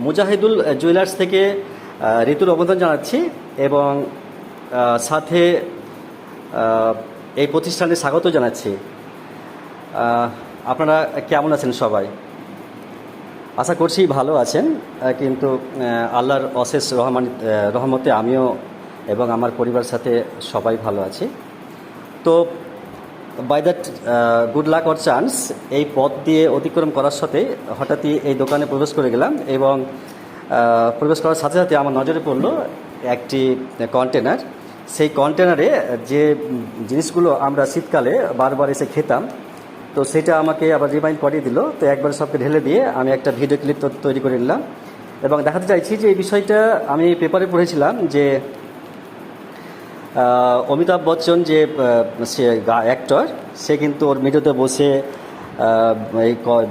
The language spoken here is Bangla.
মুজাহিদুল জুয়েলার্স থেকে ঋতুর অবদান জানাচ্ছি এবং সাথে এই প্রতিষ্ঠানে স্বাগত জানাচ্ছি। আপনারা কেমন আছেন সবাই? আশা করছি ভালো আছেন, কিন্তু আল্লাহর অশেষ রহমতে আমিও এবং আমার পরিবারের সাথে সবাই ভালো আছি। তো by that good luck or chance এই পথ দিয়ে অতিক্রম করার সাথে হঠাৎই এই দোকানে প্রবেশ করে গেলাম এবং প্রবেশ করার সাথে সাথে আমার নজরে পড়লো একটি কন্টেনার। সেই কন্টেনারে যে জিনিসগুলো আমরা শীতকালে বারবার এসে খেতাম, তো সেটা আমাকে আবার রিমাইন্ড করিয়ে দিল। তো একবার সবকে ঢেলে দিয়ে আমি একটা ভিডিও ক্লিপ তৈরি করে নিলাম এবং দেখাতে চাইছি যে এই বিষয়টা আমি পেপারে পড়েছিলাম যে অমিতাভ বচ্চন যে সে অ্যাক্টর, সে কিন্তু ওর মেঝোতে বসে এই